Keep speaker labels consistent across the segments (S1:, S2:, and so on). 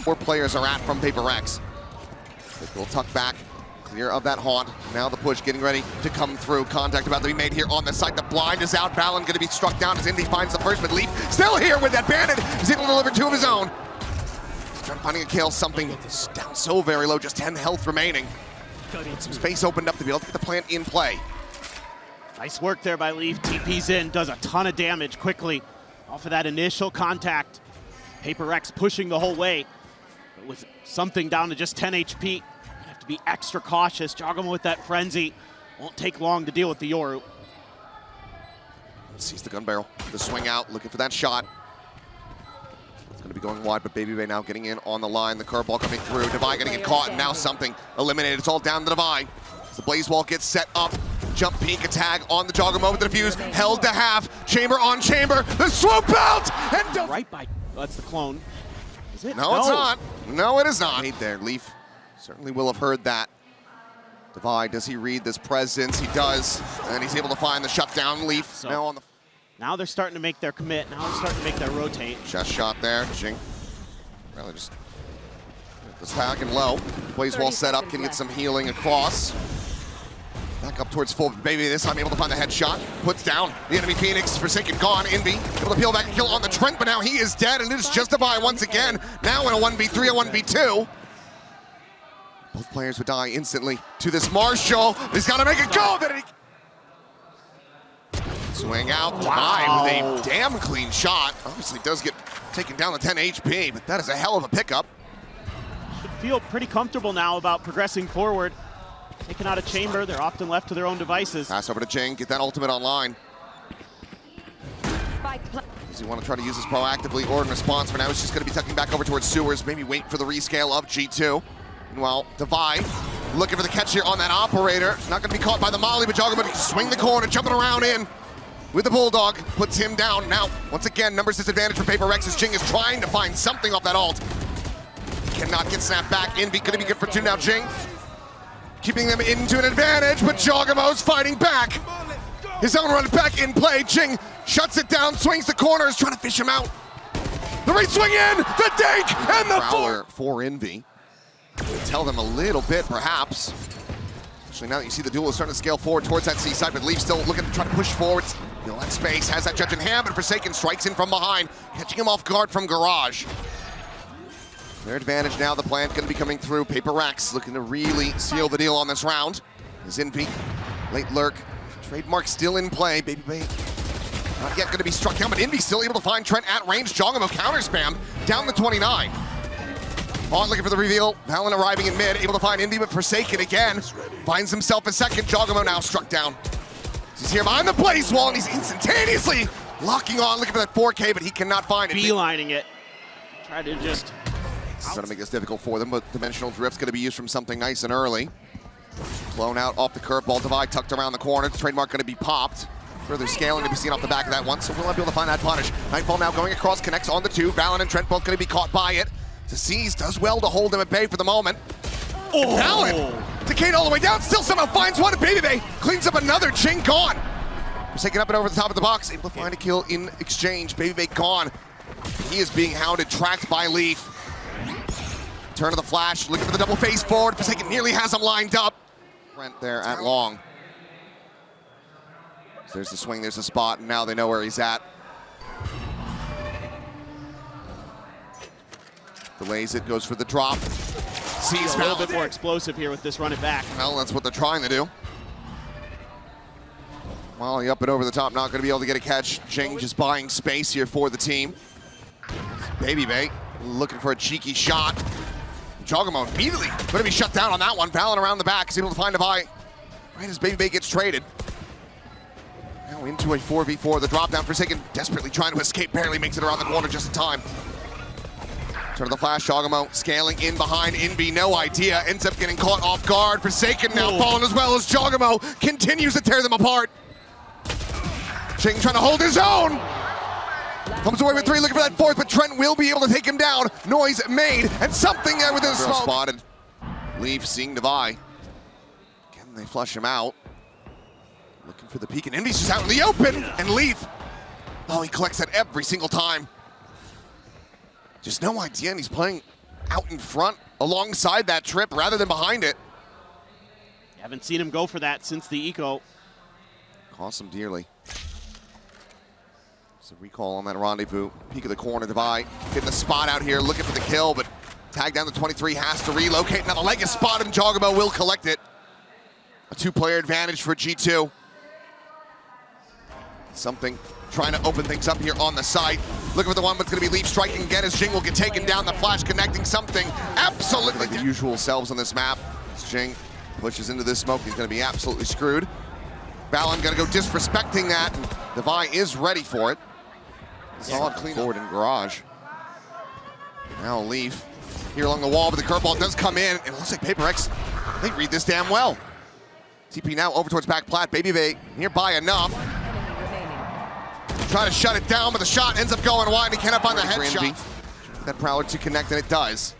S1: 4 players are at from PRX. We'll tuck back, clear of that haunt. Now the push getting ready to come through. Contact about to be made here on the side. The blind is out. Valyn going to be struck down as invy finds the first, but Leaf still here with that bandit. He's able to deliver 2 of his own. Trying finding a kill, something down so very low, just 10 health remaining. Some space opened up to be able to get the plant in play.
S2: Nice work there by Leaf. TP's in, does a ton of damage quickly off of that initial contact. PRX pushing the whole way, but with something down to just 10 HP. Have to be extra cautious. jawgemo with that frenzy. Won't take long to deal with the Yoru.
S1: Sees the gun barrel, the swing out, looking for that shot. It's going to be going wide, but BABYBAY now getting in on the line. The curveball coming through. Devi going to get caught, and now something eliminated. It's all down to Devi. The blaze wall gets set up. Jump peek, a tag on the jawgemo with the defuse. Held to half. Chamber on chamber. The swoop out! And
S2: right by, that's the clone. Is it?
S1: No, it's not. No, it is not. Right there, Leaf certainly will have heard that. Devi, does he read this presence? He does. And he's able to find the shutdown. Leaf
S2: so,
S1: now on the...
S2: Now they're starting to make their commit. Now they're starting to make their rotate.
S1: Chest shot there. Jinggg really just this tag and low. Blaze wall set up, can get some healing across. Back up towards full. BABYBAY this time able to find the headshot. Puts down the enemy Phoenix. Forsaken gone. Invy able to peel back and kill on the Trent, but now he is dead, and it is just Devi once again. Now in a 1v3, a 1v2. Both players would die instantly to this Marshall. He's got to make a go. Swing out. Wow. Devi with a damn clean shot. Obviously does get taken down to 10 HP, but that is a hell of a pickup.
S2: Should feel pretty comfortable now about progressing forward. Taken out of chamber, they're often left to their own devices.
S1: Pass over to Jinggg, get that ultimate online. Does he want to try to use this proactively or in response? For now, he's just going to be tucking back over towards sewers, maybe wait for the rescale of G2. Meanwhile, Devi looking for the catch here on that operator. Not going to be caught by the molly, but jawgemo can swing the corner, jumping around in with the bulldog, puts him down. Now, once again, numbers disadvantage for PRX as Jinggg is trying to find something off that ult. Cannot get snapped back. Invy going to be good for 2 now. Jinggg keeping them into an advantage, but jawgemo's fighting back. His own run back in play. Jinggg shuts it down, swings the corners, trying to fish him out. The re-swing in, the dink, and the Prowler for invy. Tell them a little bit, perhaps. Actually, now that you see the duel is starting to scale forward towards that C-side, but Leaf still looking to try to push forward. Feel that space, has that judge in hand, but Forsaken strikes in from behind, catching him off guard from Garage. Their advantage now, the plant going to be coming through. PRX looking to really seal the deal on this round. Is invy, late lurk, trademark still in play. BABYBAY not yet going to be struck down, but invy still able to find Trent at range. jawgemo counter spam down to 29. On looking for the reveal. Valyn arriving in mid, able to find invy, but Forsaken again finds himself a second. jawgemo now struck down. He's here behind the blaze wall, and he's instantaneously locking on, looking for that 4K, but he cannot find it.
S2: Beelining it. Try to just...
S1: Trying to make this difficult for them, but Dimensional Drift's going to be used from something nice and early. Blown out off the curveball. Devi tucked around the corner. Trademark going to be popped. Further scaling to be seen off the back of that one, so we'll not be able to find that punish. Nightfall now going across, connects on the 2. Valyn and Trent both going to be caught by it. Seize does well to hold him at bay for the moment. Oh! Valyn decayed all the way down, still somehow finds one. BABYBAY cleans up another. Jinggg gone. Forsaken up and over the top of the box, able to find a kill in exchange. BABYBAY gone. He is being hounded, tracked by Leaf. Turn of the flash, looking for the double face forward. Forsaken nearly has him lined up. Trent there at long. So there's the swing, there's the spot, and now they know where he's at. Delays it, goes for the drop. Sees
S2: a little bit more explosive here with this run it back.
S1: Well, that's what they're trying to do. Molly up and over the top, not going to be able to get a catch. Jinggg just buying space here for the team. BABYBAY looking for a cheeky shot. jawgemo immediately going to be shut down on that one. Valyn around the back is able to find Devi right as BABYBAY gets traded. Now into a 4v4. The drop down. Forsaken desperately trying to escape. Barely makes it around the corner just in time. Turn of the flash. jawgemo scaling in behind invy. No idea. Ends up getting caught off guard. Forsaken now falling as well as jawgemo continues to tear them apart. Jinggg trying to hold his own. Comes away with 3, looking for that 4th, but Trent will be able to take him down. Noise made, and something there within the smoke. Spotted. Leaf seeing Devi. Can they flush him out? Looking for the peek, and invy's just out in the open, and Leaf. Oh, he collects that every single time. Just no idea, and he's playing out in front alongside that trip rather than behind it.
S2: Haven't seen him go for that since the eco.
S1: Cost him dearly. So recall on that rendezvous. Peek of the corner, Devi getting the spot out here, looking for the kill, but tag down the 23, has to relocate. Now the leg is spotted and jawgemo will collect it. A two-player advantage for G2. Something trying to open things up here on the side. Looking for the one that's going to be Leaf striking again as Jinggg will get taken down. The flash connecting something absolutely like the usual selves on this map. As Jinggg pushes into this smoke, he's going to be absolutely screwed. Valyn going to go disrespecting that, and Devi is ready for it. Solid clean forward in garage. Now Leaf here along the wall, but the curveball does come in, and it looks like PRX, they read this damn well. TP now over towards back plat. BABYBAY nearby enough. Try to shut it down, but the shot ends up going wide, and he cannot find the headshot. That Prowler to connect, and it does.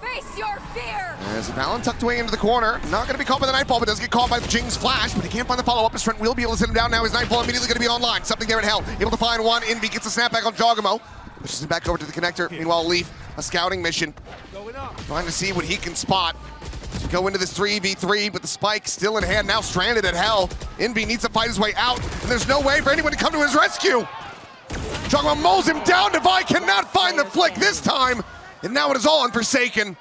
S3: Face your fear!
S1: As Valyn tucked away into the corner. Not going to be caught by the Nightfall, but does get caught by Jingg's flash, but he can't find the follow-up. As Trent will be able to sit him down now. His Nightfall immediately going to be online. Something there in hell. Able to find one. Invy gets a snapback on jawgemo. Pushes him back over to the connector. Meanwhile, Leaf, a scouting mission. Trying to see what he can spot. To go into this 3v3, but the spike still in hand, now stranded at hell. Invy needs to fight his way out, and there's no way for anyone to come to his rescue. jawgemo mows him down. Devi cannot find the flick this time, and now it is all on Forsaken.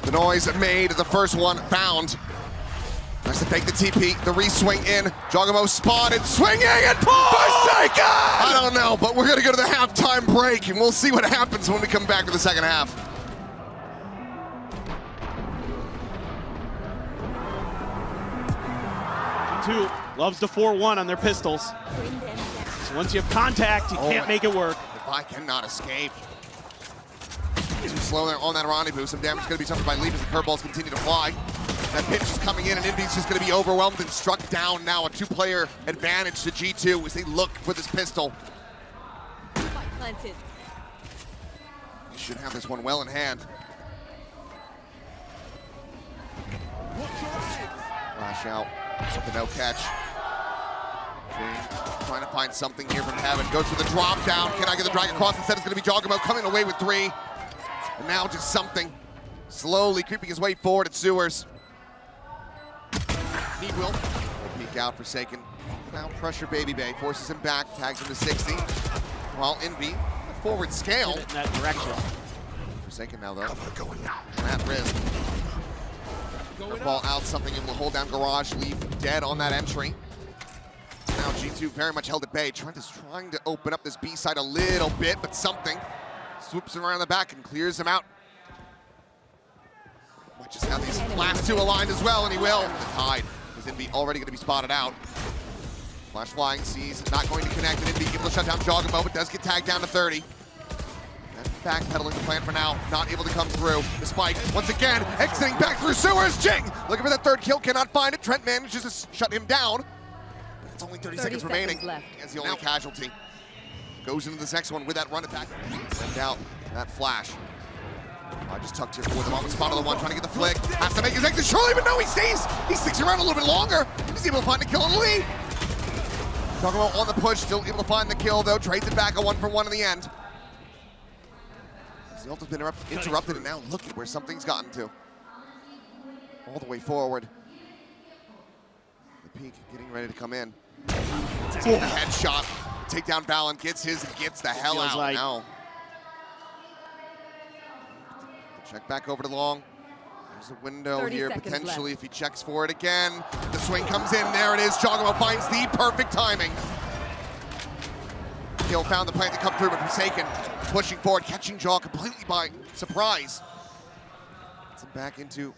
S1: The noise made, the first one found. Nice to fake the TP, the re-swing in. jawgemo spotted, swinging, and Forsaken! I don't know, but we're gonna go to the halftime break, and we'll see what happens when we come back to the second half.
S2: G2 loves the 4-1 on their pistols. So once you have contact, you can't make it work.
S1: Devi cannot escape. Too slow there on that rendezvous. Some damage is going to be suffered by Leaf as the curveballs continue to fly. That pitch is coming in, and Invy's just going to be overwhelmed and struck down now. A two-player advantage to G2 as they look for this pistol.
S3: Planted.
S1: He should have this one well in hand. Flash out. With the no catch. Jinggg trying to find something here from heaven. Goes for the drop down. Can I get the drag across? Instead, it's going to be jawgemo coming away with 3. And now just something slowly creeping his way forward at Sewers. He will peek out Forsaken. Now pressure BABYBAY, forces him back, tags him to 60. While Invy, forward scale.
S2: In that direction.
S1: Forsaken now though. At risk. Ball out, something able to hold down garage. Leaf dead on that entry. Now G2 very much held at bay. Trent is trying to open up this B side a little bit, but something swoops him around the back and clears him out. Might just have these last two aligned as well, and he will. Tied, with Invy already going to be spotted out. Flash flying, sees not going to connect, and Invy able to shut down jawgemo, but does get tagged down to 30. Backpedaling the plan for now, not able to come through. The spike, once again, exiting back through Sewers. Jinggg looking for that third kill, cannot find it. Trent manages to shut him down. But it's only 30 seconds remaining. As the only casualty. Goes into this next one with that run attack. Send out that flash. I just tucked here for the moment. Spot on the one, trying to get the flick. Has to make his exit, surely, but no, he stays. He sticks around a little bit longer. He's able to find the kill on the lead. jawgemo on the push, still able to find the kill, though. Trades it back a 1-for-1 in the end. The ult has been interrupted, and now look at where something's gotten to. All the way forward. The peak getting ready to come in. Oh, headshot. Take down Valyn, gets his and gets the hell out now. Check back over to long. There's a window here potentially if he checks for it again. The swing comes in, there it is. jawgemo finds the perfect timing. Kill found the plan to come through, but Forsaken pushing forward, catching Jaw completely by surprise. Gets him back into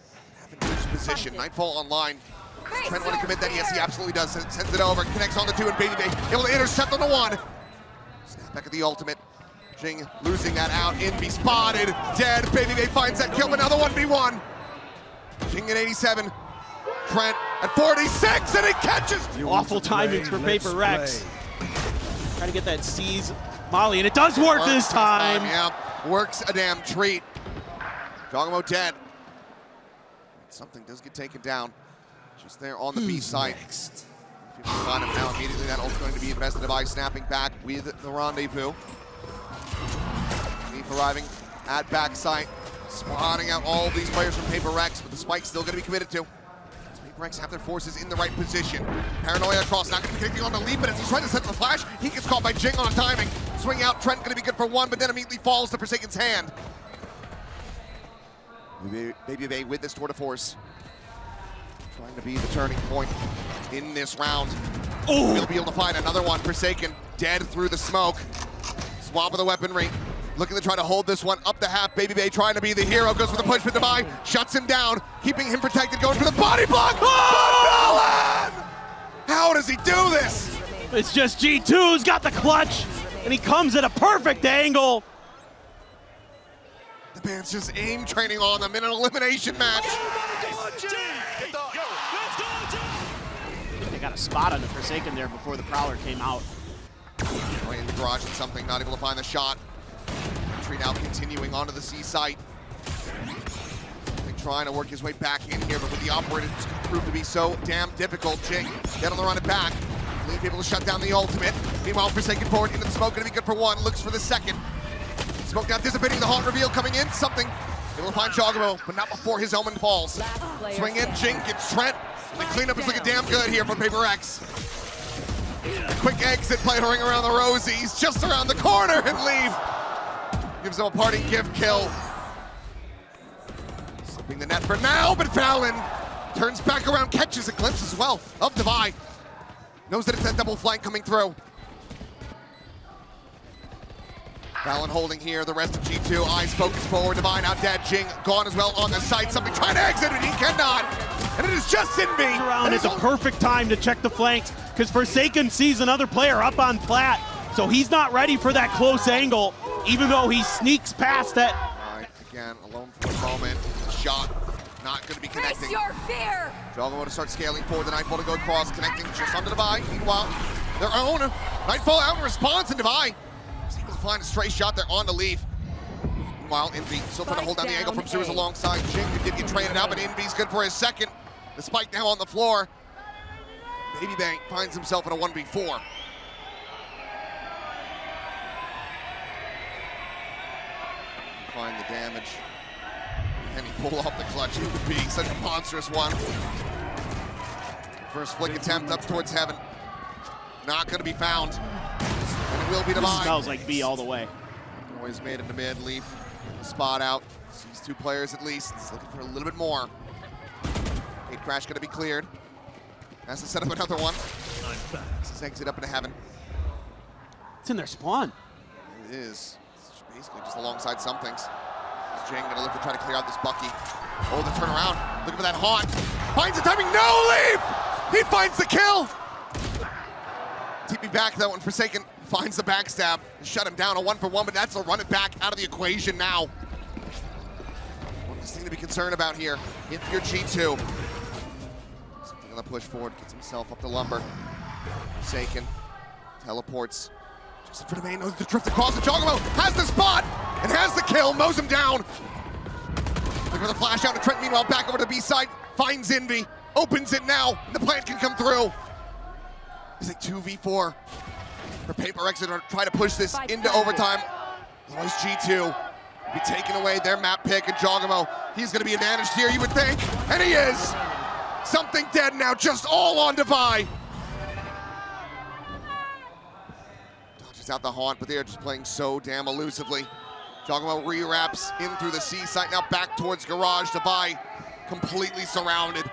S1: advantageous position. Nightfall online. Does Trent want to commit that? Yes, he absolutely does. Sends it over, connects on the 2, and BABYBAY able to intercept on the 1. Snap back at the ultimate. Jinggg losing that out. Invy spotted, dead. BABYBAY finds that kill, but now the 1v1. Jinggg at 87. Trent at 46, and it catches.
S2: Awful timings for PRX. Trying to get that seize Molly, and it does work this time.
S1: Yeah, works a damn treat. jawgemo dead. Something does get taken down. Just there on the B side. People find him now immediately. That ult's going to be invested by snapping back with the rendezvous. Leaf arriving at backside, spawning out all of these players from PRX, but the spike's still going to be committed to. PRX have their forces in the right position. Paranoia across, not going to be connecting on the Leaf, but as he's trying to set the flash, he gets caught by Jinggg on timing. Swing out, Trent going to be good for one, but then immediately falls to Forsaken's hand. BABYBAY with this tour de force, trying to be the turning point in this round. Oh, he'll be able to find another one. Forsaken dead through the smoke. Swap of the weaponry. Looking to try to hold this one up the half. BABYBAY trying to be the hero. Goes for the push with Divine. Shuts him down. Keeping him protected. Going for the body block. Oh! How does he do this?
S2: It's just G2's got the clutch, and he comes at a perfect angle.
S1: The man's just aim training on them in an elimination match.
S2: They got a spot on the Forsaken there before the Prowler came out.
S1: Right in the garage and something, not able to find the shot. Entry now continuing onto the C site. Trying to work his way back in here, but with the operator, it's going to prove to be so damn difficult. Jinggg, get on the run it back. Leaf able to shut down the ultimate. Meanwhile, Forsaken forward into the smoke, going to be good for one. Looks for the second. Smoke now dissipating, the haunt reveal coming in. Something. Able to find jawgemo, but not before his omen falls. Swing in, Jinggg gets Trent. The cleanup is looking damn good here from PRX. Quick exit play to ring around the rosies, just around the corner, and Leaf gives him a parting gift kill. Slipping the net for now, but Valyn turns back around, catches a glimpse as well of Divine. Knows that it's that double flank coming through. Valyn holding here, the rest of G2, eyes focused forward, Divine out dead, Jinggg gone as well on the side, something trying to exit, and he cannot. And it is just invy.
S2: Around is a perfect time to check the flanks, because Forsaken sees another player up on plat, so he's not ready for that close angle, even though he sneaks past it.
S1: All right, again, alone for the moment. Shot not going to be connecting.
S3: Face your fear!
S1: jawgemo to start scaling forward, the Nightfall to go across, connecting just onto Divine. Meanwhile, their own Nightfall out in response, and Divine is able to find a stray shot there on the Leaf. Meanwhile, invy still trying to hold down the angle from Sewers alongside Jinggg, who did get traded out, but invy's good for his second. The spike now on the floor. BABYBAY finds himself in a 1v4. Find the damage. Can he pull off the clutch? It would be such a monstrous one. First flick attempt up towards heaven. Not going to be found. And it will be Divine.
S2: This smells like B all the way.
S1: Always made into mid. Leaf, spot out. Sees two players at least. He's looking for a little bit more. Gate crash going to be cleared. Has to set up another one. This is exit up into heaven.
S2: It's in their spawn.
S1: It is. It's basically just alongside some things. Jinggg going to look to try to clear out this Bucky. Oh, the turnaround. Looking for that haunt. Finds the timing. No, Leaf! He finds the kill! TP back that one. Forsaken finds the backstab. Shut him down. A 1-for-1, but that's a run it back out of the equation now. One thing to be concerned about here. If you're G2. Something on the push forward. Gets himself up to lumber. Forsaken. Teleports. Just in front of main. Knows the drift across. The jawgemo has the spot and has the kill. Mows him down. Looking for the flash out to Trent. Meanwhile, back over to the B side. Finds invy. Opens it now. The plant can come through. It's a 2v4 for PRX to try to push this into overtime. Otherwise, G2 be taking away their map pick, and jawgemo, he's going to be advantaged here, you would think, and he is. Something dead now, just all on Divine. Dodges out the haunt, but they are just playing so damn elusively. jawgemo re-wraps in through the C site, now back towards garage. Divine completely surrounded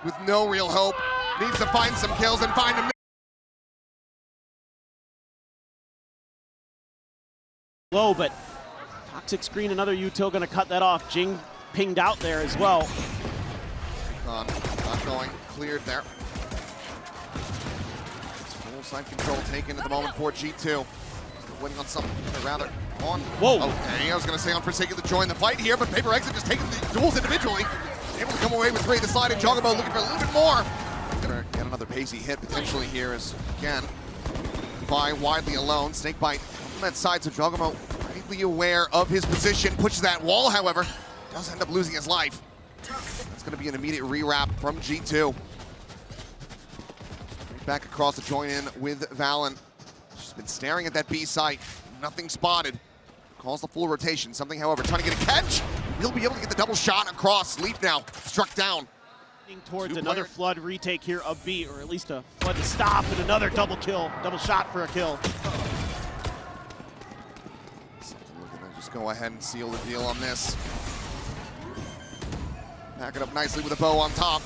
S1: with no real hope. Needs to find some kills and find him.
S2: Low, but toxic screen, another util going to cut that off. Jinggg pinged out there as well.
S1: Not going, cleared there. It's full side control taken at the moment for G2. Winning on something, or rather on.
S2: Whoa.
S1: Okay, I was going to say on Forsaken to join the fight here, but PRX just taking the duels individually. Able to come away with 3. The sliding jawgemo looking for a little bit more. Gonna get another pacey hit potentially here as, again, Divine widely alone. Snakebite on that side, so jawgemo rightly aware of his position. Pushes that wall, however, does end up losing his life. That's gonna be an immediate rewrap from G2. Straight back across to join in with Valyn. She's been staring at that B site, nothing spotted. calls the full rotation. Something, however, trying to get a catch. He'll be able to get the double shot across. Leaf now struck down.
S2: Towards another flood retake here of B, or at least a flood to stop, and another double kill, double shot for a kill.
S1: Something looking to just go ahead and seal the deal on this. Pack it up nicely with a bow on top.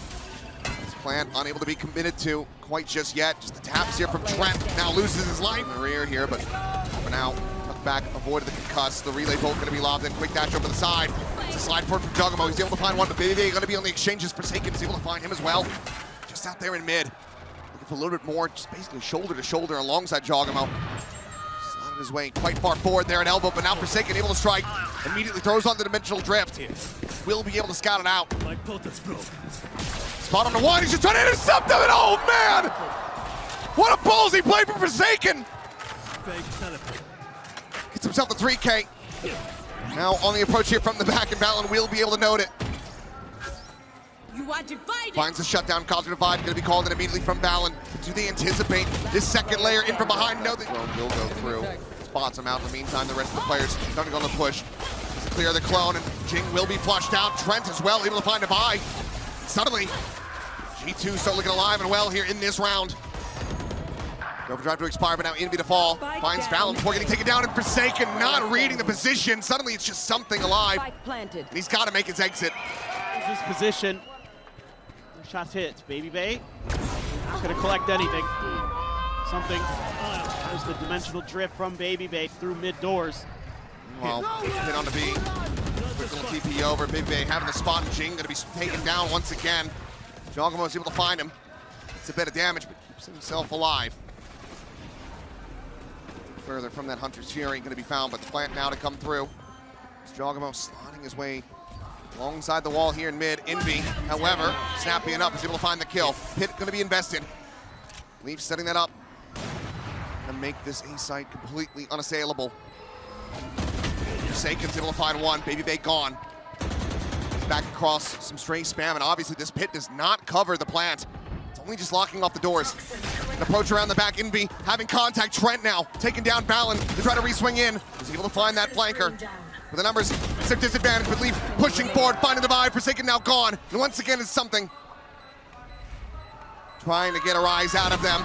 S1: This plant unable to be committed to quite just yet. Just the taps here from Trent. Now loses his life in the rear here, but for now, tucked back, avoided the concuss. The relay bolt going to be lobbed in. Quick dash over the side. It's a slide forward from jawgemo. He's able to find one, but BABYBAY going to be on the exchanges. Forsaken is able to find him as well. Just out there in mid. Looking for a little bit more, just basically shoulder to shoulder alongside jawgemo. Sliding his way quite far forward there at elbow, but now Forsaken able to strike. Immediately throws on the dimensional drift. Will be able to scout it out. Spot on the one, he's just trying to intercept him, and oh man! What a ballsy play from Forsaken! Gets himself the 3K. Now on the approach here from the back, and Valyn will be able to note it. Finds the shutdown, causes a divide, going to be called in immediately from Valyn. Do they anticipate this second layer in from behind? No, the clone will go through. Spots him out. In the meantime, the rest of the players starting to go on the push. To clear the clone, and Jinggg will be flushed out. Trent as well, able to find a buy. Suddenly, G2 start looking alive and well here in this round. Overdrive to expire, but now invy to fall. Finds Valyn before getting taken down, and Forsaken not reading the position. Suddenly it's just something alive. And he's got to make his exit.
S2: His position. The shot hits. BABYBAY not going to collect anything. Something. There's the dimensional drift from BABYBAY through mid doors.
S1: Well, hit on the B. Quick little TP over. BABYBAY having the spot, and Jinggg going to be taken down once again. jawgemo is able to find him. It's a bit of damage, but keeps himself alive. Further from that Hunter's Fury, going to be found, but the plant now to come through. It's jawgemo sliding his way alongside the wall here in mid. Invy, however, snapping it up, is able to find the kill. Pit going to be invested. Leaf setting that up and make this A site completely unassailable. Forsaken's able to find one. BABYBAY gone. Back across some stray spam, and obviously this pit does not cover the plant. It's only just locking off the doors. An approach around the back, invy having contact. Trent now taking down Valyn to try to re-swing in. He's able to find that flanker. But the numbers, some disadvantage, but Leaf pushing forward, finding the vibe. Forsaken now gone. And once again, it's something. Trying to get a rise out of them.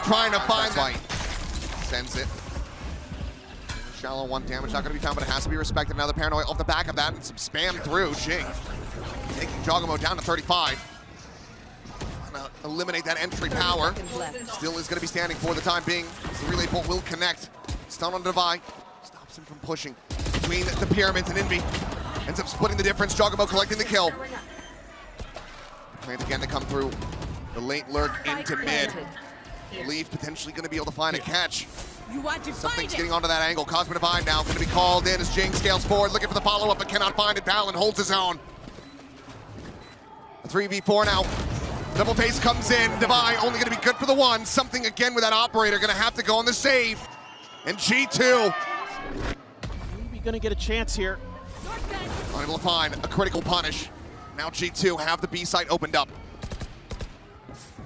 S1: Trying to find that. Sends it. Shallow one, damage not going to be found, but it has to be respected. Another paranoia off the back of that, and some spam through. Jinggg taking jawgemo down to 35. Trying to eliminate that entry power. Still is going to be standing for the time being. The relay bolt will connect. Stun on Divide. Stops him from pushing between the pyramids, and invy ends up splitting the difference. Jawgemo collecting the kill. Plant again to come through. The late lurk into mid. Leaf potentially going to be able to find a catch. Something's getting onto that angle. Cosmic Divide now going to be called in as Jinggg scales forward, looking for the follow-up, but cannot find it. Valyn holds his own. A 3v4 now. Double pace comes in. Divide only going to be good for the one. Something again with that operator. Going to have to go on the save. And G2.
S2: Maybe going to get a chance here.
S1: Unable to find a critical punish. Now G2 have the B site opened up.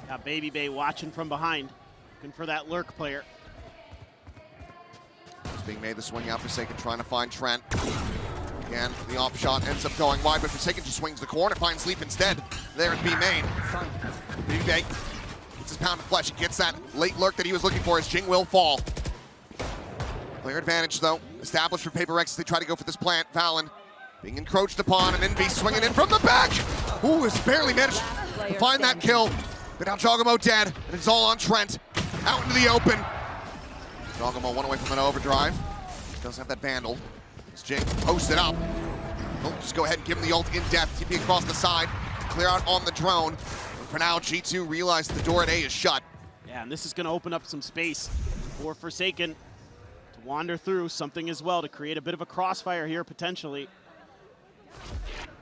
S2: Got BABYBAY watching from behind, looking for that lurk player.
S1: It's being made the swing out. Forsaken trying to find Trent. Again, the off shot ends up going wide, but Forsaken just swings the corner, finds Leaf instead. There at B main. BABYBAY gets his pound of flesh. He gets that late lurk that he was looking for as Jinggg will fall. Player advantage though, established for PRX as they try to go for this plant. Valyn being encroached upon, and invy swinging in from the back. Ooh, has barely managed to find that kill. But now jawgemo dead, and it's all on Trent. Out into the open. jawgemo one away from an overdrive. Does have that Vandal. As Jinggg posted up. He'll just go ahead and give him the ult in depth. TP across the side. Clear out on the drone. But for now, G2 realized the door at A is shut.
S2: Yeah, and this is going to open up some space for Forsaken to wander through something as well to create a bit of a crossfire here, potentially.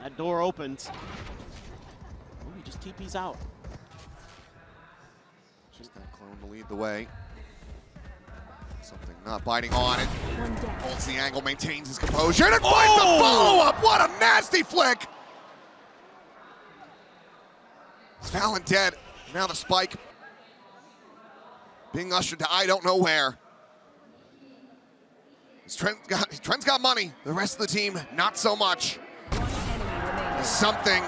S2: That door opens. Oh, he just TP's out.
S1: Just that clone to lead the way. Something not biting on it. Holds the angle, maintains his composure, and finds the follow-up! What a nasty flick! It's Valyn dead. Now the spike being ushered to I don't know where. Trent's got money. The rest of the team, not so much. Something.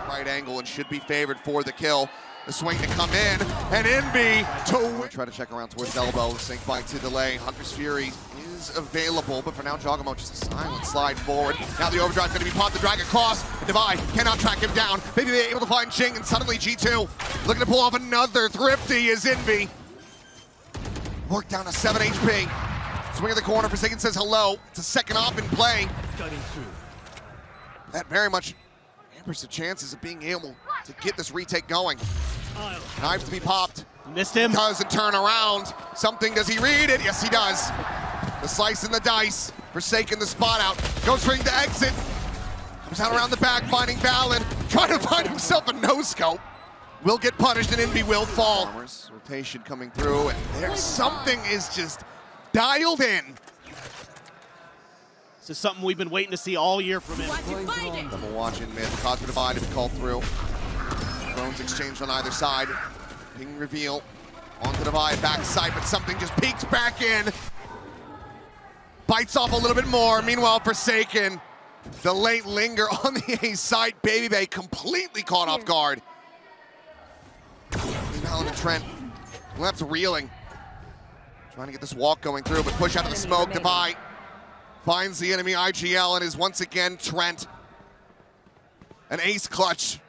S1: Right angle and should be favored for the kill. The swing to come in, and invy to try to check around towards elbow. Sync bite to delay. Hunter's Fury is available, but for now, jawgemo just a silent slide forward. Now the overdrive's going to be popped. The drag across. Divide cannot track him down. Maybe they're able to find Jinggg, and suddenly G2 looking to pull off another thrifty is invy. Work down to 7 HP. Swing of the corner. Forsaken says hello. It's a second op in play. That very much hampers the chances of being able to get this retake going. Knives to be popped.
S2: Missed him.
S1: Doesn't turn around. Something, does he read it? Yes, he does. The slice and the dice. Forsaken the spot out. Goes for the exit. Comes out around the back, finding Valyn. Trying to find himself a no-scope. Will get punished, and invy will fall. Rotation coming through, and there's something is just dialed in.
S2: This is something we've been waiting to see all year from him.
S1: Double watch in mid. The Cosmic Divide to be called through. Drones exchanged on either side. Ping reveal onto Divide, backside, but something just peeks back in. Bites off a little bit more. Meanwhile, Forsaken, the late linger on the A side. BABYBAY completely caught off guard. Valyn and Trent left reeling. Trying to get this walk going through, but push out of the smoke. Divide finds the enemy IGL and is once again Trent. An ace clutch.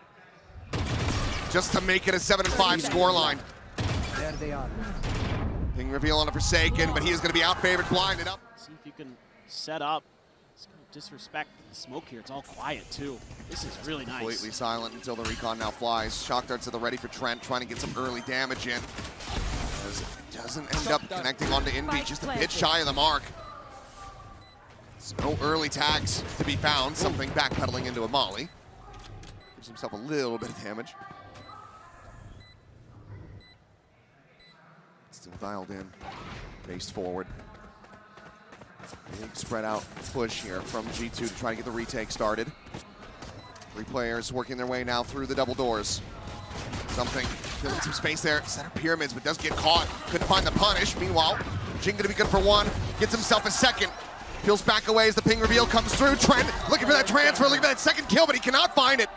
S1: Just to make it a 7-5 scoreline.
S4: There they are.
S1: Ping reveal on a Forsaken, but he is going to be out-favored, blinded up.
S2: See if you can set up. It's going to disrespect the smoke here. It's all quiet, too. This is really nice.
S1: Completely silent until the recon now flies. Shock darts to the ready for Trent, trying to get some early damage in. As it doesn't end up connecting onto invy, just a bit shy of the mark. No early tags to be found. Something backpedaling into a molly. Gives himself a little bit of damage. Still dialed in. Faced forward. Big spread out push here from G2 to try to get the retake started. 3 players working their way now through the double doors. Something, filling some space there. Center pyramids, but does get caught. Couldn't find the punish. Meanwhile, Jinggg gonna be good for 1. Gets himself a second. Peels back away as the ping reveal comes through. Trent looking for that transfer, looking for that second kill, but he cannot find it.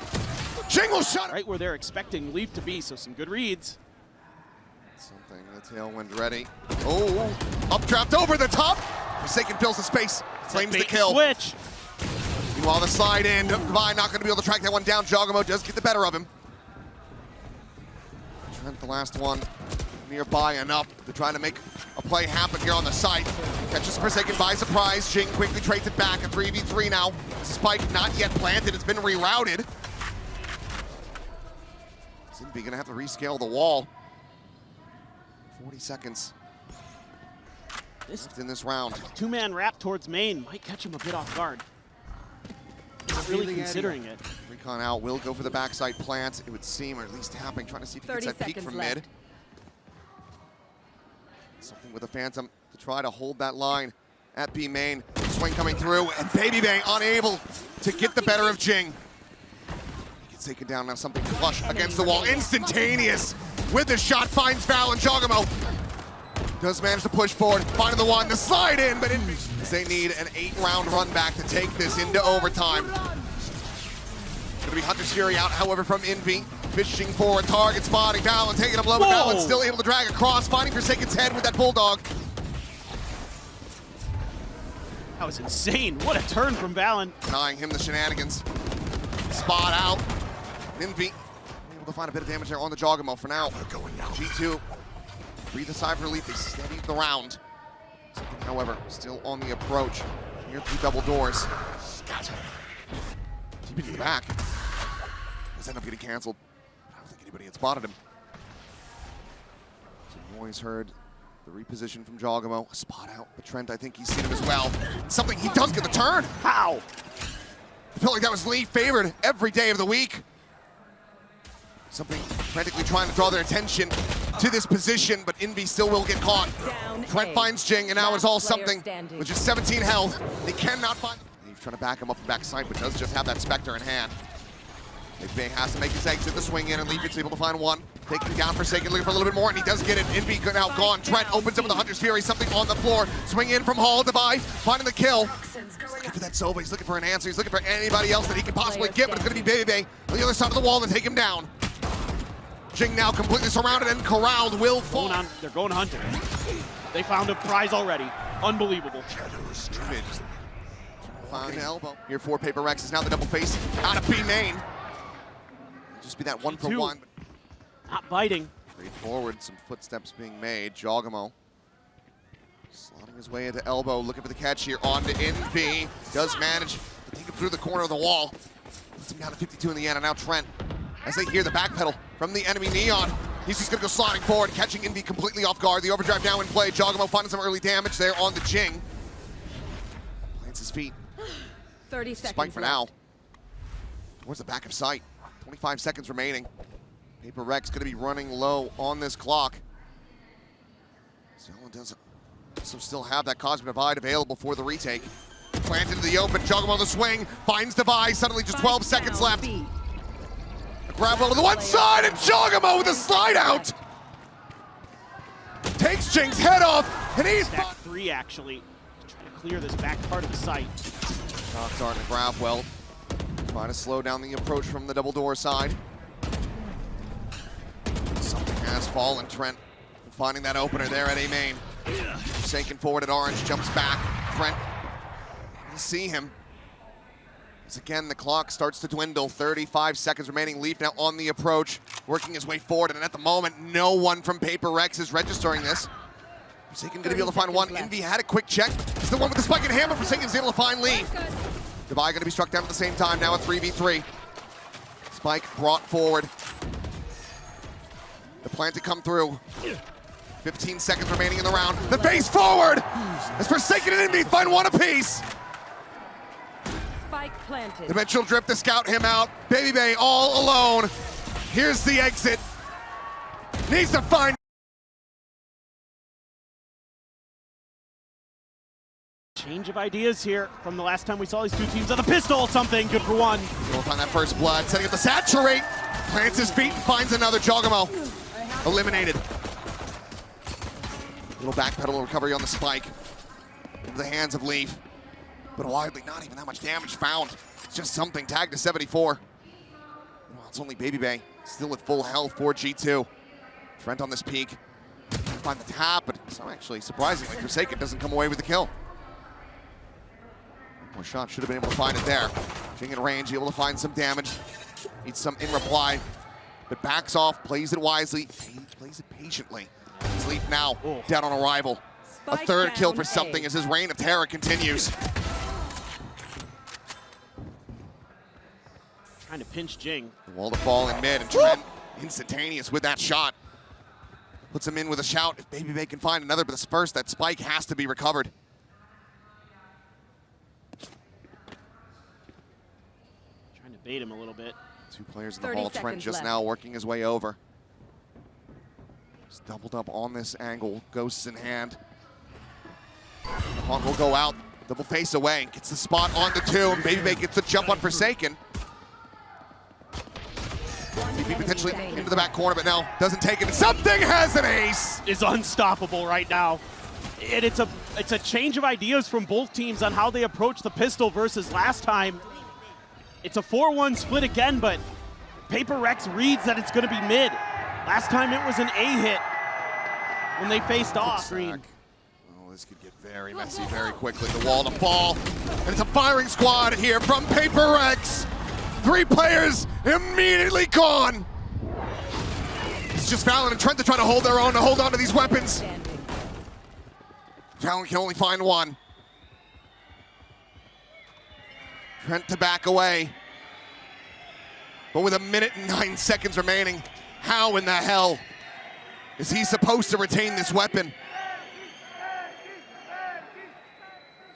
S1: Jinggg will shut it.
S2: Right where they're expecting Leaf to be, so some good reads.
S1: Something, the tailwind ready. Oh, updraft over the top. Forsaken fills the space, claims the kill.
S2: Switch.
S1: Meanwhile, the slide in. Divine not going to be able to track that one down. jawgemo does get the better of him. Trent, the last one, nearby enough to try to make a play happen here on the site. Catches Forsaken by surprise. Jinggg quickly trades it back. A 3v3 now. Spike not yet planted. It's been rerouted. Invy going to have to rescale the wall. 40 seconds left in this round.
S2: 2-man wrap towards main might catch him a bit off guard. Not really considering it.
S1: Recon out, will go for the backside plant, it would seem, or at least tapping, trying to see if he gets that peek from mid. Something with a Phantom to try to hold that line at B main. Swing coming through, and BABYBAY unable to get the better of Jinggg. He gets taken down now, something flush against the wall. Instantaneous with the shot, finds Valyn. Jawgemo does manage to push forward, finding the one, the slide in, but they need an 8-round run back to take this into overtime. Gonna be Hunter's Fury out, however, from invy. Fishing forward, target spotting, Valyn taking him low, but Valyn still able to drag across, finding Forsaken's head with that Bulldog.
S2: That was insane. What a turn from Valyn.
S1: Denying him the shenanigans. Spot out. invy able to find a bit of damage there on the jawgemo for now. G2 breathe a sigh of relief. They steadied the round. Something, however, still on the approach. Near 3 double doors. Deep into the back. This ended up getting canceled. I don't think anybody had spotted him. Some noise heard. The reposition from jawgemo. Spot out. But Trent, I think he's seen him as well. Something, he does get the turn. How? I felt like that was Leaf favored every day of the week. Something frantically trying to draw their attention to this position, but invy still will get caught. Trent finds Jinggg, and now it's all something with just 17 health. They cannot find. Leaf trying to back him up the backside, but does just have that Spectre in hand. BABYBAY has to make his exit, the swing in, and Leaf is able to find one. Taking down Forsaken, looking for a little bit more, and he does get it. Invy now gone. Trent opens up with the Hunter's Fury, something on the floor. Swing in from Hall, Devi, finding the kill. He's looking for that Sova, he's looking for an answer, he's looking for anybody else that he can possibly get, but it's gonna be BABYBAY on the other side of the wall to take him down. Jinggg now completely surrounded and corralled, will fall.
S2: They're going hunting. They found a prize already. Unbelievable.
S1: Found an elbow. Here for PRX is now the double face out of B main. Just be that 1-for-1.
S2: Not biting.
S1: Straight forward, some footsteps being made. Jawgemo slotting his way into elbow, looking for the catch here on to invy. Does manage to take him through the corner of the wall. Puts him down to 52 in the end, and now Trent, as they hear the backpedal from the enemy Neon, he's just gonna go sliding forward, catching invy completely off guard. The overdrive now in play. Jawgemo finding some early damage there on the Jinggg. Plants his feet.
S3: 30 seconds
S1: Spike for
S3: left.
S1: now. Towards the back of sight. 25 seconds remaining. PRX gonna be running low on this clock. Zealon doesn't also still have that Cosmic Divide available for the retake. Planted into the open, Jawgemo on the swing, finds Divide, suddenly just 12 seconds left. A grab well to the one side, and Jawgemo with a slide out! Takes Jingg's head off, and he's
S2: Stack 3 actually. Trying to clear this back part of the site.
S1: Shock dart and grab well. Trying to slow down the approach from the double door side. Something has fallen. Trent finding that opener there at A main. Forsaken forward at orange, jumps back. Trent, you see him. As again, the clock starts to dwindle. 35 seconds remaining. Leaf now on the approach, working his way forward. And at the moment, no one from PRX is registering this. Forsaken gonna be able to find one. Invy had a quick check. He's the one with the spike in hand, but Forsaken's able to find Leaf. Devi gonna be struck down at the same time, now a 3v3. Spike brought forward. The plant to come through. 15 seconds remaining in the round. The face forward! As Forsaken and Invy find one apiece.
S3: Spike planted.
S1: Dimensional Drift to scout him out. BABYBAY all alone. Here's the exit. Needs to find
S2: Change of ideas here from the last time we saw these two teams on the pistol. Something good for one.
S1: He'll find that first blood, setting up the saturate. Plants his feet and finds another. Jawgemo eliminated. Little backpedal recovery on the spike. Into the hands of Leaf. But widely, not even that much damage found. It's just something tagged to 74. Well, it's only BABYBAY. Still at full health for G2. Trent on this peak. Find the tap, but so actually, surprisingly, Forsaken doesn't come away with the kill. More shot, should have been able to find it there. Jinggg in range, able to find some damage. Needs some in reply, but backs off, plays it wisely, plays it patiently. Leaf now dead on arrival. A third kill for something as his reign of terror continues.
S2: Trying to pinch Jinggg.
S1: The wall to fall in mid, and Trent instantaneous with that shot. Puts him in with a shout. If BABYBAY can find another, but first that spike has to be recovered.
S2: Bait him a little bit.
S1: Two players in the hall. Trent just now working his way over. Just doubled up on this angle. Ghosts in hand. Hawk will go out. Double face away. Gets the spot on the two. And BABYBAY gets the jump on Forsaken. Maybe potentially into the back corner, but no, doesn't take it. Something has an ace.
S2: Is unstoppable right now. And it's a change of ideas from both teams on how they approach the pistol versus last time. It's a 4-1 split again, but PRX reads that it's going to be mid. Last time it was an A hit when they faced off. Screen.
S1: Oh, this could get very messy very quickly. The wall to fall, and it's a firing squad here from PRX. 3 players immediately gone. It's just Valyn and Trent to try to hold their own, to hold on to these weapons. Valyn can only find one. Trent to back away. But with 1 minute and 9 seconds remaining, how in the hell is he supposed to retain this weapon?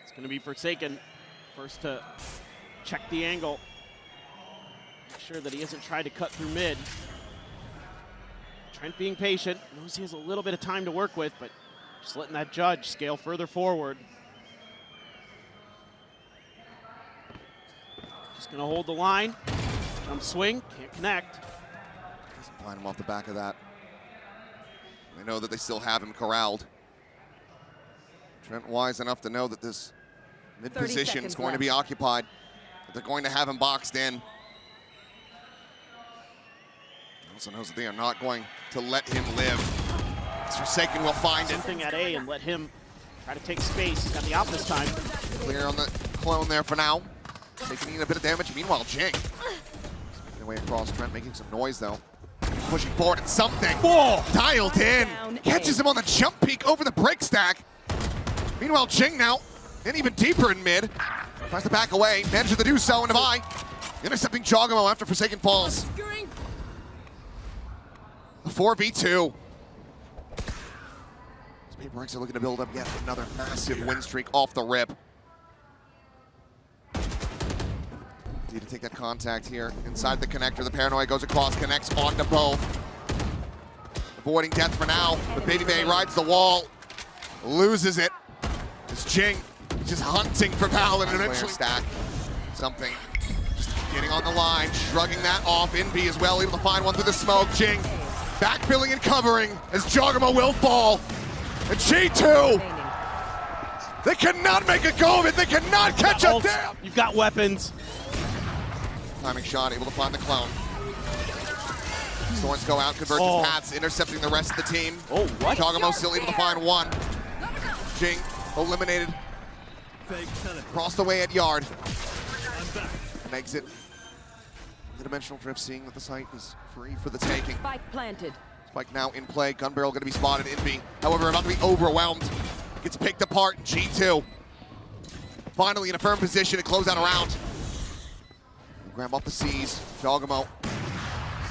S2: It's going to be Forsaken. First to check the angle. Make sure that he hasn't tried to cut through mid. Trent being patient. Knows he has a little bit of time to work with, but just letting that judge scale further forward. Just gonna hold the line. Jump swing, can't connect.
S1: Doesn't Find him off the back of that. They know that they still have him corralled. Trent wise enough to know that this mid position is going to be occupied. That they're going to have him boxed in. Also knows that they are not going to let him live. Forsaken will find it.
S2: Something at A and let him try to take space. He's got the op this time.
S1: Clear on the clone there for now. Taking a bit of damage. Meanwhile, Jinggg making their way across. Trent making some noise though. Pushing forward at something.
S2: Whoa!
S1: Dialed in. Catches him on the jump peak over the brick stack. Meanwhile, Jinggg now in even deeper in mid. Tries to back away. Manages to do so, and Devi intercepting jawgemo after Forsaken falls. A 4v2. PRX are looking to build up yet another massive win streak off the rip. Need to take that contact here inside the connector. The paranoia goes across, connects onto both. Avoiding death for now, but BABYBAY rides the wall, loses it. It's Jinggg just hunting for valyn and eventually stack something. Just getting on the line, shrugging that off. invy as well, able to find one through the smoke. Jinggg backfilling and covering as jawgemo will fall. And G2, they cannot make a go of it. They cannot catch up. Damn.
S2: You've got weapons.
S1: Timing shot, able to find the clone. Storms go out, convergence paths, intercepting the rest of the team.
S2: Oh, what?
S1: jawgemo still able to find one. Jinggg eliminated. Across the way at yard. An exit. The dimensional drift, seeing that the site is free for the taking.
S3: Spike planted.
S1: Spike now in play. Gun barrel going to be spotted. invy, however, about to be overwhelmed. Gets picked apart. G2 finally in a firm position to close out a round. Grab off the C's. jawgemo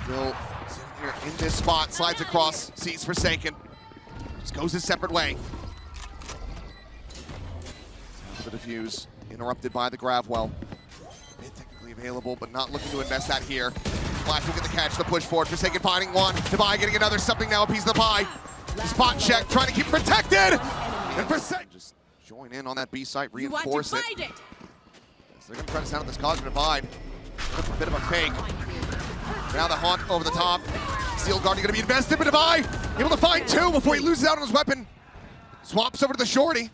S1: still sitting here in this spot. Slides across. Sees Forsaken. Just goes his separate way. The defuse interrupted by the grab well. Technically available, but not looking to invest that here. Flash will get the catch, the push forward. Forsaken finding one. Devi getting another. Something now, a piece of the pie. The spot check, trying to keep protected. And Forsaken just join in on that B site, reinforce it. So they're going to try to sound out this cognitive divide. A bit of a fake. Now the haunt over the top. Steel Guardian going to be invested, but Devi able to find two before he loses out on his weapon. Swaps over to the shorty.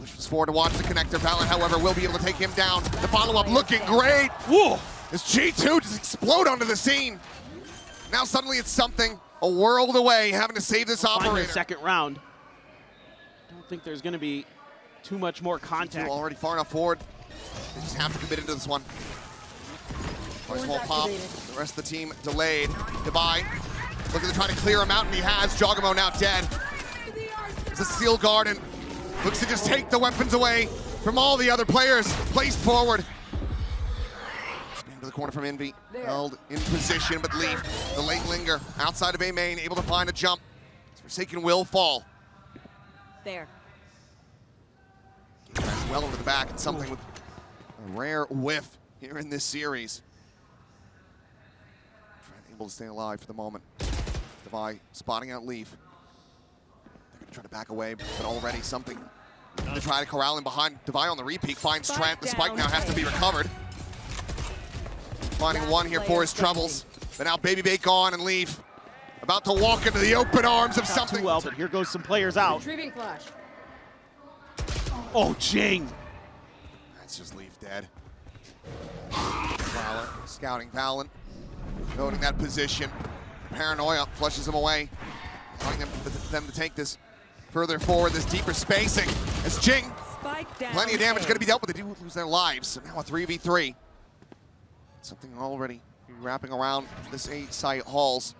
S1: Pushes forward to watch the connector. valyn, however, will be able to take him down. The follow-up looking great. Whoa! As G2 just explode onto the scene. Now suddenly it's something a world away, having to save this operator.
S2: Second round. Don't think there's going to be too much more contact.
S1: G2 already far enough forward. They just have to commit into this one. First wall pop. The rest of the team delayed. Devi looking to try to clear him out, and he has. jawgemo now dead. It's a Steel Garden. Looks to just take the weapons away from all the other players. Placed forward. Spin to the corner from invy. Held in position, but Leaf, the late linger, outside of A main, able to find a jump. Forsaken will fall.
S3: There.
S1: Well over the back, and something with a rare whiff here in this series. Trent able to stay alive for the moment. Devi spotting out Leaf. Try to back away, but already something to try to corral him behind. Devi on the repeat finds Trent. The spike now has to be recovered. Finding one here for his troubles. But now BABYBAY gone and Leaf about to walk into the open arms of something.
S2: Too well, but here goes some players out.
S3: Retrieving flash.
S2: Oh, Jinggg.
S1: That's just Leaf dead. valyn, scouting valyn, noting that position. Paranoia flushes him away, allowing them to take this further forward, this deeper spacing. As Jinggg, plenty of damage going to be dealt with. They do lose their lives, so now a 3v3. Something already wrapping around this A site halls.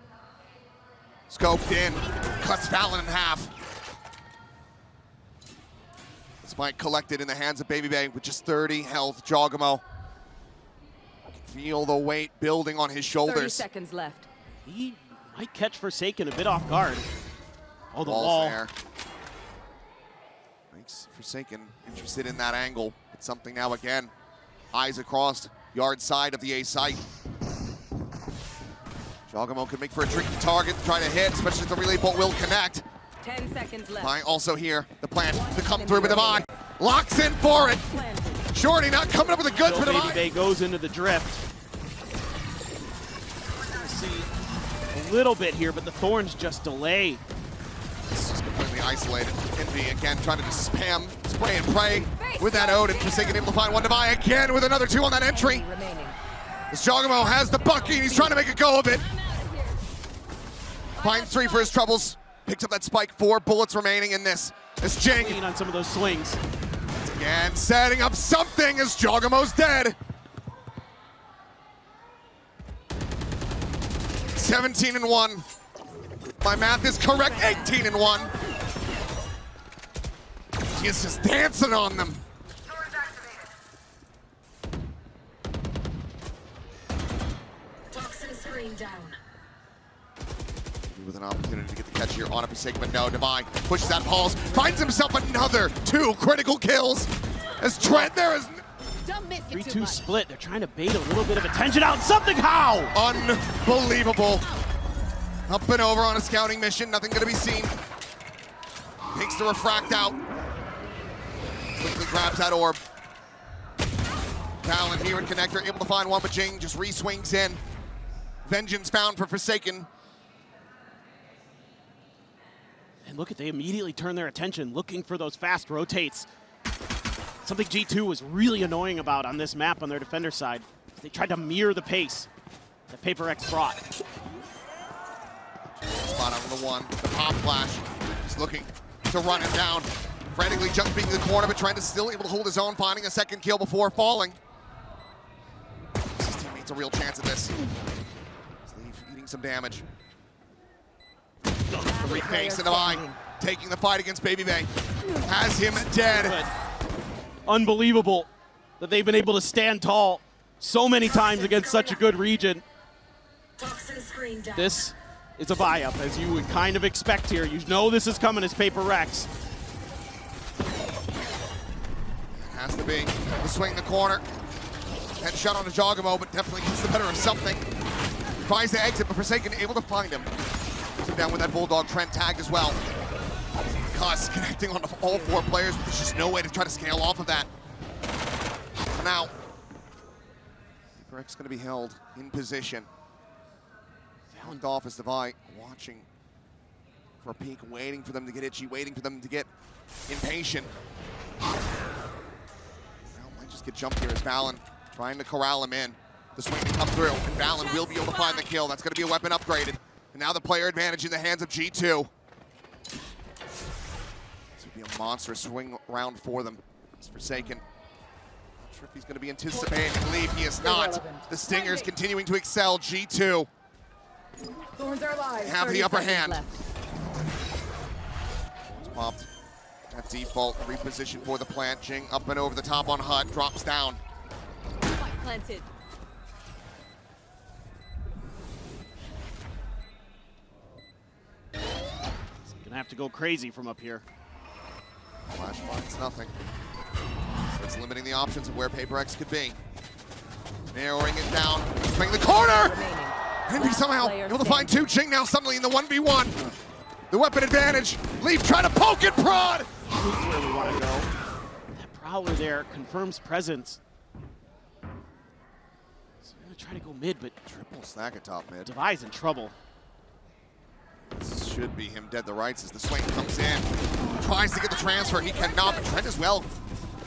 S1: Scoped in, cuts valyn in half. The spike collected in the hands of BABYBAY with just 30 health. jawgemo can feel the weight building on his shoulders.
S3: 30 seconds left.
S2: He might catch Forsaken a bit off guard. Oh, the
S1: Ball's
S2: wall.
S1: there. Makes Forsaken interested in that angle. It's something now again. Eyes across yard side of the A site. jawgemo could make for a tricky target to try to hit, especially if the relay bolt will connect.
S3: 10 seconds left.
S1: Devi also here, the plan to come through, but Devi locks in for it. Shorty not coming up with the goods,
S2: Still
S1: but Devi
S2: BABYBAY goes into the drift. See a little bit here, but the thorns just delay.
S1: It's just completely isolated. Invy again trying to just spam, spray and pray with that Odin. Forsaken able to find one Devi again with another 2 on that entry.
S3: Remaining.
S1: This jawgemo has the bucky and he's trying to make a go of it. Finds 3 for his troubles. Picks up that spike, 4 bullets remaining in this. It's Jinggg.
S2: Lean on some of those swings.
S1: And setting up something as jawgemo's dead. 17-1. My math is correct, 18-1. He's just dancing on them.
S4: Toxin screen down.
S1: With an opportunity to get the catch here on a Forsaken, but no, Devi pushes that pulse, finds himself another 2 critical kills. As Trent there is...
S3: Don't miss it too
S2: 3-2
S3: much.
S2: split. They're trying to bait a little bit of attention out. Something how?
S1: Unbelievable. Up and over on a scouting mission, nothing gonna be seen. Takes the refract out. Quickly grabs that orb. Valyn here in connector, able to find one, but Jinggg just re-swings in. Vengeance found for Forsaken.
S2: And look at, they immediately turn their attention, looking for those fast rotates. Something G2 was really annoying about on this map on their defender side. They tried to mirror the pace that PRX brought.
S1: Spot out on the 1, the pop flash. He's looking to run him down. Frantically jumping to the corner, but Trent is still able to hold his own, finding a second kill before falling. His teammate's a real chance at this. Sleeve eating some damage. Reface and Devi taking the fight against BABYBAY. Has him dead.
S2: Good. Unbelievable that they've been able to stand tall so many times against such a good region.
S4: Toxin screen down.
S2: This is a buy-up, as you would kind of expect here. You know this is coming as PRX.
S1: Has to be. The swing in the corner. Headshot on the jawgemo, but definitely gets the better of something. Tries to exit, but Forsaken able to find him. Puts him down with that Bulldog. Trent tagged as well. Cuss connecting on all 4 players, but there's just no way to try to scale off of that. For now, PRX going to be held in position. Found off as Devi watching for a peek, waiting for them to get itchy, waiting for them to get impatient. Now might just get jumped here as Valyn trying to corral him in. The swing to come through, and Valyn will be able to find the kill. That's going to be a weapon upgraded. And now the player advantage in the hands of G2. This would be a monstrous swing round for them. It's Forsaken. Not sure if he's going to be anticipating. I believe he is not. The Stingers continuing to excel. G2
S3: Thorns are alive.
S1: have the upper
S3: 30
S1: hand.
S3: seconds
S1: It's popped. At default, reposition for the plant. Jinggg up and over the top on Hut, drops down.
S3: left. Spike planted.
S2: Gonna have to go crazy from up here.
S1: Flash finds nothing. So it's limiting the options of where PRX could be. Narrowing it down. Swing the corner!
S3: Remaining.
S1: Envy somehow able to find 2. Jinggg now suddenly in the 1v1. The weapon advantage. Leaf trying to poke and prod!
S2: This is where we want to go. That Prowler there confirms presence. So we're gonna try to go mid, but
S1: Triple stack at top mid.
S2: Devi's in trouble.
S1: This should be him dead to rights as the swing comes in. Tries to get the transfer. He cannot, but Trent as well.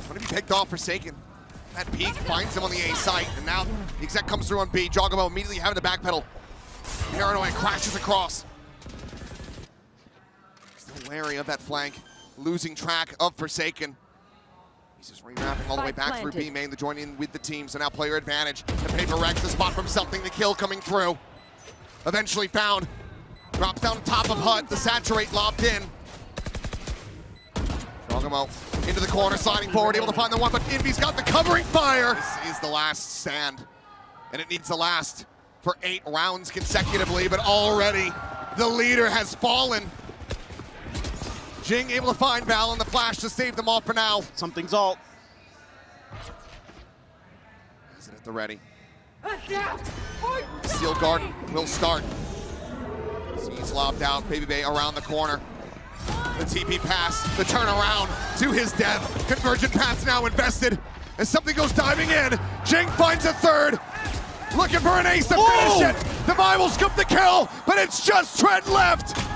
S1: Going to be picked off Forsaken. That peek finds him on the A site, and now the exec comes through on B. jawgemo immediately having to backpedal. Paranoid crashes across. Still wary of that flank. Losing track of Forsaken. He's just rewrapping all the way back through B main to join in with the team. So now player advantage. And PRX the spot from something. The kill coming through. Eventually found. Drops down top of Hut. The saturate lobbed in. jawgemo into the corner, sliding forward, able to find the one, but Invy's got the covering fire. This is the last stand, and it needs to last for 8 rounds consecutively, but already the leader has fallen. Jinggg able to find Val in the flash to save them all for now.
S2: Something's alt.
S1: Is it at the ready?
S3: Adapt or
S1: Steel guard will start. He's lobbed out, BABYBAY around the corner. The TP pass, the turnaround to his death. Convergent pass now invested. As something goes diving in, Jinggg finds a 3rd. Looking for an ace to finish it. Divine will scoop the kill, but it's just Trent left.